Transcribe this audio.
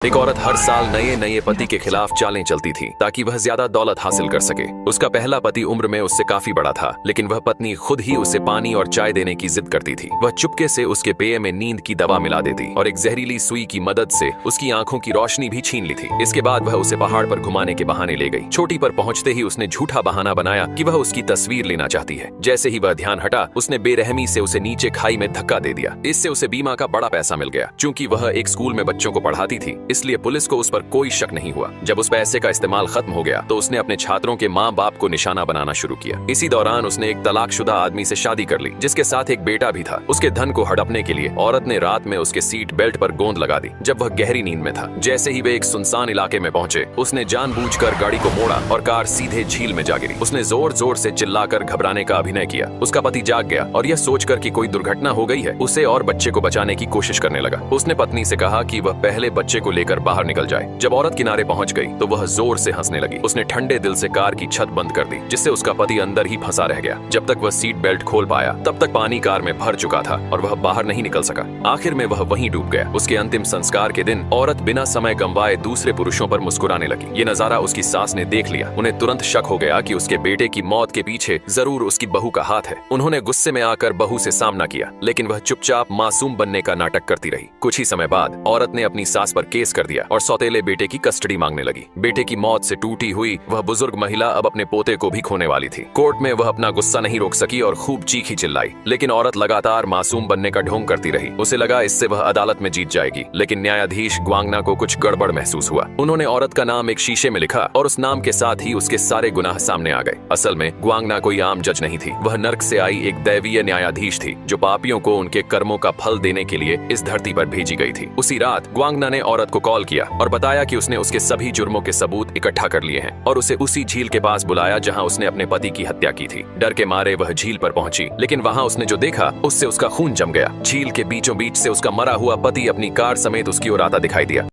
एक औरत हर साल नए नए पति के खिलाफ चालें चलती थी ताकि वह ज्यादा दौलत हासिल कर सके। उसका पहला पति उम्र में उससे काफी बड़ा था, लेकिन वह पत्नी खुद ही उसे पानी और चाय देने की जिद करती थी। वह चुपके से उसके पेय में नींद की दवा मिला देती और एक जहरीली सुई की मदद से उसकी आंखों की रोशनी भी छीन ली थी। इसके बाद वह उसे पहाड़ पर घुमाने के बहाने ले गई। चोटी पर पहुंचते ही उसने झूठा बहाना बनाया कि वह उसकी तस्वीर लेना चाहती है। जैसे ही वह ध्यान हटा, उसने बेरहमी से उसे नीचे खाई में धक्का दे दिया। इससे उसे बीमा का बड़ा पैसा मिल गया। चूंकि वह एक स्कूल में बच्चों को पढ़ाती थी, इसलिए पुलिस को पर कोई शक नहीं हुआ। जब उस पैसे का इस्तेमाल खत्म हो गया तो उसने अपने छात्रों के माँ बाप को निशाना बनाना शुरू किया। इसी दौरान उसने एक तलाकशुदा आदमी से शादी कर ली, जिसके साथ एक बेटा भी था। उसके धन को हड़पने के लिए औरत ने रात में उसके सीट बेल्ट पर गोंद लगा दी, जब वह गहरी नींद में था। जैसे ही वे एक सुनसान इलाके में पहुंचे, उसने जानबूझकर गाड़ी को मोड़ा और कार सीधे झील में जा गिरी। उसने जोर जोर से चिल्लाकर घबराने का अभिनय किया। उसका पति जाग गया और यह सोचकर कि कोई दुर्घटना हो गई है, उसे और बच्चे को बचाने की कोशिश करने लगा। उसने पत्नी से कहा कि वह पहले बच्चे को लेकर बाहर निकल जाए। जब औरत किनारे पहुंच गई तो वह जोर से हंसने लगी। उसने ठंडे दिल से कार की छत बंद कर दी, जिससे उसका पति अंदर ही फंसा रह गया। जब तक वह सीट बेल्ट खोल पाया, तब तक पानी कार में भर चुका था और वह बाहर नहीं निकल सका। आखिर में वह वहीं डूब गया। उसके अंतिम संस्कार के दिन औरत बिना समय गंवाए दूसरे पुरुषों पर मुस्कुराने लगी। ये नजारा उसकी सास ने देख लिया। उन्हें तुरंत शक हो गया कि उसके बेटे की मौत के पीछे जरूर उसकी बहू का हाथ है। उन्होंने गुस्से में आकर बहू से सामना किया, लेकिन वह चुपचाप मासूम बनने का नाटक करती रही। कुछ ही समय बाद औरत ने अपनी सास पर केस कर दिया और सौतेले बेटे की कस्टडी मांगने लगी। बेटे की मौत से टूटी हुई वह बुजुर्ग महिला अब अपने पोते को भी खोने वाली थी। कोर्ट में वह अपना गुस्सा नहीं रोक सकी और खूब चीखी चिल्लाई, लेकिन औरत लगातार मासूम बनने का ढोंग करती रही। उसे लगा इससे वह अदालत में जीत जाएगी, लेकिन न्यायाधीश ग्वांगना को कुछ गड़बड़ महसूस हुआ। उन्होंने औरत का नाम एक शीशे में लिखा और उस नाम के साथ ही उसके सारे गुनाह सामने आ गए। असल में ग्वांगना कोई आम जज नहीं थी, वह नर्क से आई एक दैवीय न्यायाधीश थी, जो पापियों को उनके कर्मों का फल देने के लिए इस धरती पर भेजी गई थी। उसी रात ग्वांगना ने औरत को कॉल किया और बताया कि उसने उसके सभी जुर्मों के सबूत इकट्ठा कर लिए हैं और उसे उसी झील के पास बुलाया जहां उसने अपने पति की हत्या की थी। डर के मारे वह झील पर पहुंची, लेकिन वहां उसने जो देखा उससे उसका खून जम गया। झील के बीचों बीच से उसका मरा हुआ पति अपनी कार समेत उसकी ओर आता दिखाई दिया।